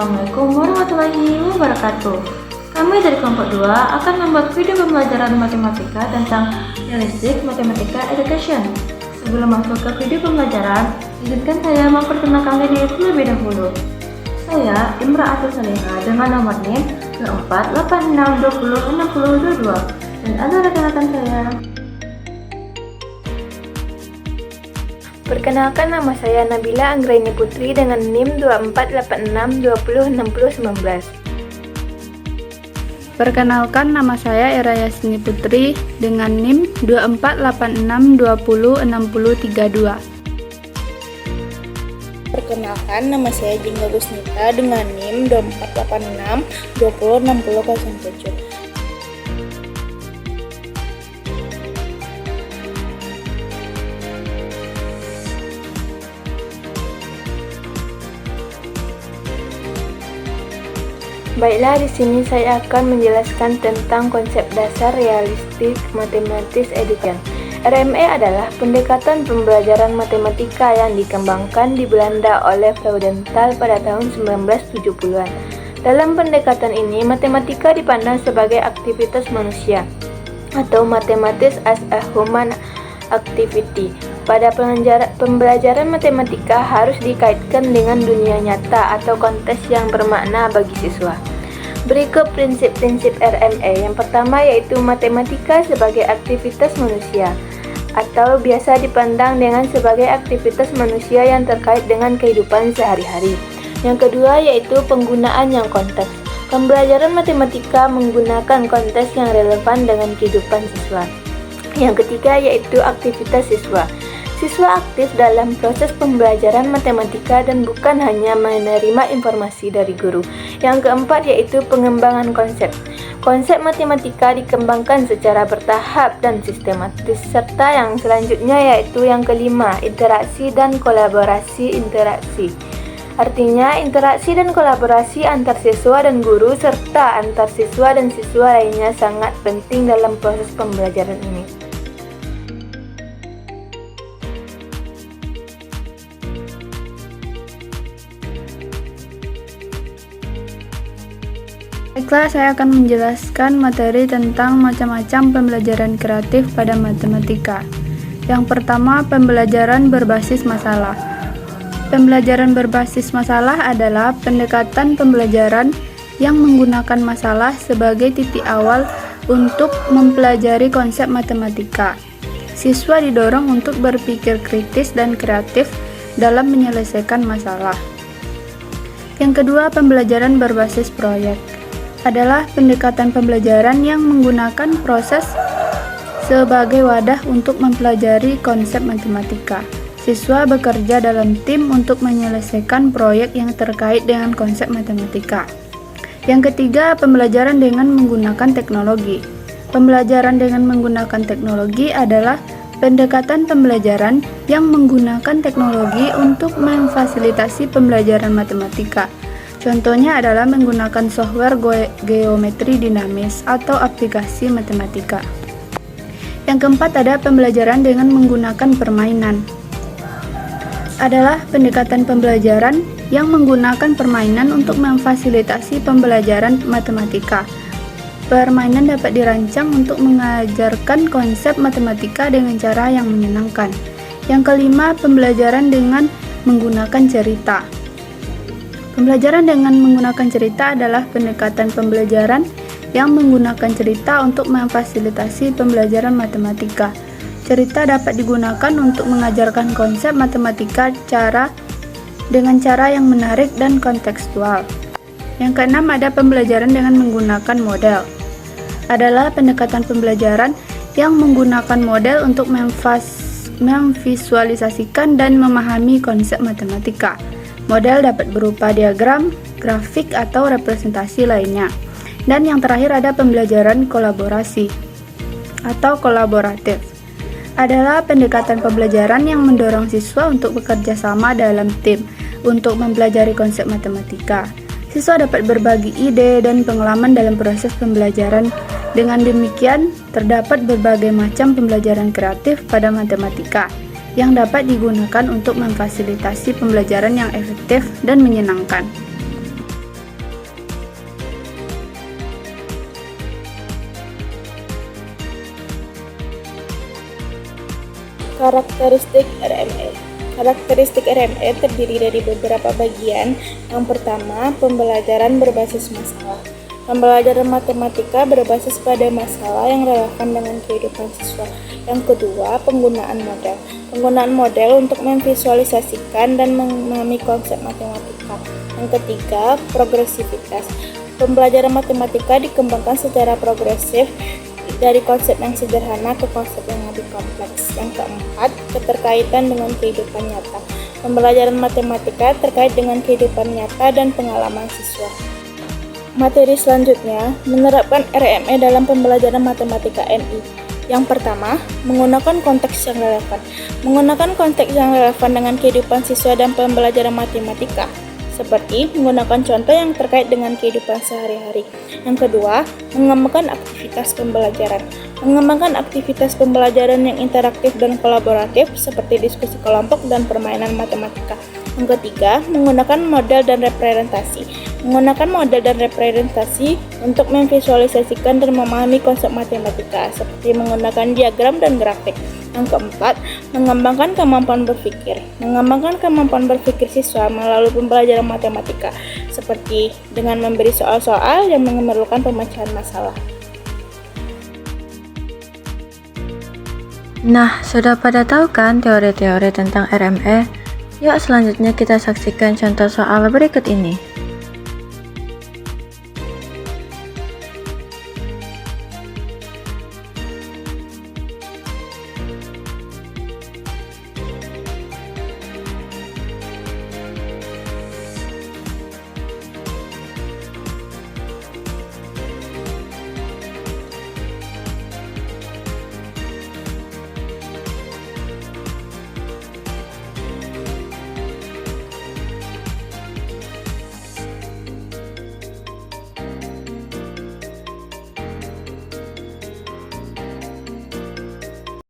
Assalamualaikum warahmatullahi wabarakatuh. Kami dari kelompok 2 akan membuat video pembelajaran matematika tentang Realistic Mathematical Education. Sebelum masuk ke video pembelajaran, izinkan saya memperkenalkan diri terlebih dahulu. Saya Imra Atul Saleha dengan nomor NIM 2486206022 dan ada rekan-rekan saya. Perkenalkan, nama saya Nabila Anggraini Putri dengan NIM 2486206019. Perkenalkan, nama saya Era Yasini Putri dengan NIM 2486206032. Perkenalkan, nama saya Jingga Gusnita dengan NIM 2486206007. Baiklah, di sini saya akan menjelaskan tentang konsep dasar Realistic Mathematics Education. RME adalah pendekatan pembelajaran matematika yang dikembangkan di Belanda oleh Freudenthal pada tahun 1970-an. Dalam pendekatan ini, matematika dipandang sebagai aktivitas manusia atau mathematics as a human activity. Pada pembelajaran matematika harus dikaitkan dengan dunia nyata atau konteks yang bermakna bagi siswa. Berikut prinsip-prinsip RME. Yang pertama yaitu matematika sebagai aktivitas manusia atau biasa dipandang dengan sebagai aktivitas manusia yang terkait dengan kehidupan sehari-hari. Yang kedua yaitu penggunaan yang konteks. Pembelajaran matematika menggunakan konteks yang relevan dengan kehidupan siswa. Yang ketiga yaitu aktivitas siswa. Siswa aktif dalam proses pembelajaran matematika dan bukan hanya menerima informasi dari guru. Yang keempat yaitu pengembangan konsep. Konsep matematika dikembangkan secara bertahap dan sistematis. Serta yang selanjutnya yaitu yang kelima, interaksi dan kolaborasi interaksi. Artinya, interaksi dan kolaborasi antar siswa dan guru serta antar siswa dan siswa lainnya sangat penting dalam proses pembelajaran ini. Baiklah, saya akan menjelaskan materi tentang macam-macam pembelajaran kreatif pada matematika. Yang pertama, pembelajaran berbasis masalah. Pembelajaran berbasis masalah adalah pendekatan pembelajaran yang menggunakan masalah sebagai titik awal untuk mempelajari konsep matematika. Siswa didorong untuk berpikir kritis dan kreatif dalam menyelesaikan masalah. Yang kedua, pembelajaran berbasis proyek adalah pendekatan pembelajaran yang menggunakan proses sebagai wadah untuk mempelajari konsep matematika. Siswa bekerja dalam tim untuk menyelesaikan proyek yang terkait dengan konsep matematika. Yang ketiga, pembelajaran dengan menggunakan teknologi. Pembelajaran dengan menggunakan teknologi adalah pendekatan pembelajaran yang menggunakan teknologi untuk memfasilitasi pembelajaran matematika. Contohnya adalah menggunakan software geometri dinamis atau aplikasi matematika. Yang keempat ada pembelajaran dengan menggunakan permainan. Adalah pendekatan pembelajaran yang menggunakan permainan untuk memfasilitasi pembelajaran matematika. Permainan dapat dirancang untuk mengajarkan konsep matematika dengan cara yang menyenangkan. Yang kelima, pembelajaran dengan menggunakan cerita. Pembelajaran dengan menggunakan cerita adalah pendekatan pembelajaran yang menggunakan cerita untuk memfasilitasi pembelajaran matematika. Cerita dapat digunakan untuk mengajarkan konsep matematika dengan cara yang menarik dan kontekstual. Yang keenam ada pembelajaran dengan menggunakan model. Adalah pendekatan pembelajaran yang menggunakan model untuk memvisualisasikan dan memahami konsep matematika. Model dapat berupa diagram, grafik, atau representasi lainnya. Dan yang terakhir ada pembelajaran kolaborasi atau kolaboratif. Adalah pendekatan pembelajaran yang mendorong siswa untuk bekerja sama dalam tim untuk mempelajari konsep matematika. Siswa dapat berbagi ide dan pengalaman dalam proses pembelajaran. Dengan demikian, terdapat berbagai macam pembelajaran kreatif pada matematika yang dapat digunakan untuk memfasilitasi pembelajaran yang efektif dan menyenangkan. Karakteristik RME. Karakteristik RME terdiri dari beberapa bagian. Yang pertama, pembelajaran berbasis masalah. Pembelajaran matematika berbasis pada masalah yang relevan dengan kehidupan siswa. Yang kedua, penggunaan model. Penggunaan model untuk memvisualisasikan dan memahami konsep matematika. Yang ketiga, progresivitas. Pembelajaran matematika dikembangkan secara progresif dari konsep yang sederhana ke konsep yang lebih kompleks. Yang keempat, keterkaitan dengan kehidupan nyata. Pembelajaran matematika terkait dengan kehidupan nyata dan pengalaman siswa. Materi selanjutnya, menerapkan RME dalam pembelajaran matematika MI. Yang pertama, menggunakan konteks yang relevan. Menggunakan konteks yang relevan dengan kehidupan siswa dan pembelajaran matematika, seperti menggunakan contoh yang terkait dengan kehidupan sehari-hari. Yang kedua, mengembangkan aktivitas pembelajaran. Mengembangkan aktivitas pembelajaran yang interaktif dan kolaboratif, seperti diskusi kelompok dan permainan matematika. Yang ketiga, menggunakan model dan representasi. Menggunakan model dan representasi untuk memvisualisasikan dan memahami konsep matematika, seperti menggunakan diagram dan grafik. Yang keempat, mengembangkan kemampuan berpikir. Mengembangkan kemampuan berpikir siswa melalui pembelajaran matematika, seperti dengan memberi soal-soal yang memerlukan pemecahan masalah. Nah, sudah pada tahu kan teori-teori tentang RME? Yuk selanjutnya kita saksikan contoh soal berikut ini.